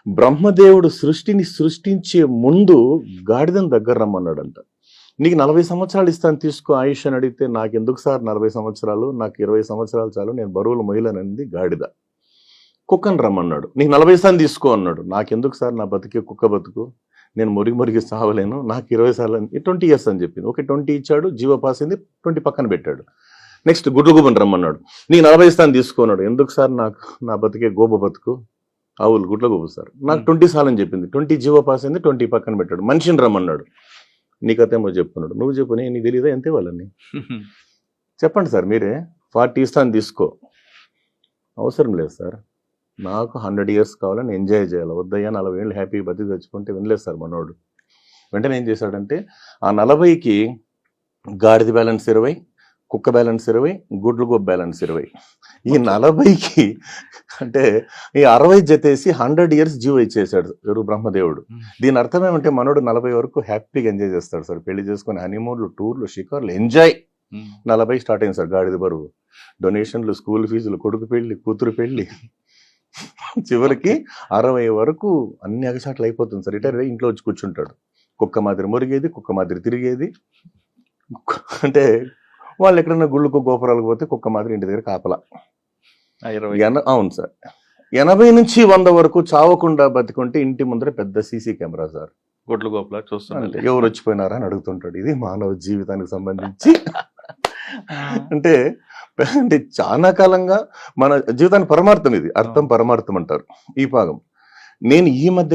బ్రహ్మదేవుడు సృష్టిని సృష్టించే ముందు గాడిదను దగ్గర రమ్మన్నాడంట. నీకు 40 సంవత్సరాలు ఇస్తాను తీసుకో ఆయుష్ అని అడిగితే, నాకు ఎందుకు సార్ 40 సంవత్సరాలు, నాకు 20 సంవత్సరాలు చాలు, నేను బరువులు మొయ్యలేనంది గాడిద. కుక్కను రమ్మన్నాడు, నీకు 40 ఇస్తాను తీసుకో అన్నాడు. నాకెందుకు సార్, నా బతికే కుక్క బతుకు, నేను మురిగి సావలేను, నాకు 20 సార్లు 20 ఇయర్స్ అని చెప్పింది. ఓకే 20 ఇచ్చాడు, జీవో పాస్ అయింది, 20 పక్కన పెట్టాడు. నెక్స్ట్ గుడ్లు గుబ్బని రమ్మన్నాడు, నీకు 40 ఇస్తాను తీసుకున్నాడు. ఎందుకు సార్, నాకు నా బతికే గోబ బతుకు, ఆవులు గుడ్ల గోబు సార్, నాకు 20 సార్లు అని చెప్పింది. 20 జీవో పాస్ అయింది, 20 పక్కన పెట్టాడు. మనిషిని రమ్మన్నాడు, నీకతేమో చెప్పుకున్నాడు. నువ్వు చెప్పు, నీకు తెలియదా ఎంత వాళ్ళని చెప్పండి సార్ మీరే. 40 ఇస్తాను తీసుకో. అవసరం లేదు సార్, నాకు 100 ఇయర్స్ కావాలని ఎంజాయ్ చేయాలి, వద్దయ్యా 40 ఏళ్ళు హ్యాపీగా బతికి తెచ్చుకుంటే వినలేదు సార్ మనోడు. వెంటనే ఏం చేశాడంటే, ఆ 40కి గాడిద బ్యాలెన్స్ 20, కుక్క బ్యాలెన్స్ 20, గుడ్లు గోబ్ బ్యాలెన్స్ 20. ఈ 40కి అంటే ఈ 60 జతేసి 100 ఇయర్స్ జీవో ఇచ్చేసాడు ఎవరు, బ్రహ్మదేవుడు. దీని అర్థం ఏమంటే మనోడు 40 వరకు హ్యాపీగా ఎంజాయ్ చేస్తాడు సార్. పెళ్లి చేసుకుని హనీమూన్లు, టూర్లు, షికార్లు, ఎంజాయ్. 40 స్టార్ట్ అయింది సార్ గాడిద బరువు. డొనేషన్లు, స్కూల్ ఫీజులు, కొడుకు పెళ్లి, కూతురు పెళ్లి, చివరికి 60 వరకు అన్ని అగసాట్లు అయిపోతుంది సార్. రిటైర్ అయ్యి ఇంట్లో వచ్చి కూర్చుంటాడు. కుక్క మాదిరి మురిగేది, కుక్క మాదిరి తిరిగేది. అంటే వాళ్ళు ఎక్కడన్నా గుళ్ళకు గోపురాలకు పోతే కుక్క మాదిరి ఇంటి దగ్గర కాపలా. అవును సార్. 80 నుంచి 100 వరకు చావకుండా బతికుంటే ఇంటి ముందర పెద్ద సీసీ కెమెరా సార్. గుడ్లు గోపులా చూస్తాను, ఎవరు వచ్చిపోయినారా అని అడుగుతుంటాడు. ఇది మానవ జీవితానికి సంబంధించి అంటే చాలా కాలంగా మన జీవితానికి పరమార్థం ఇది, అర్థం పరమార్థం అంటారు ఈ భాగం. నేను ఈ మధ్య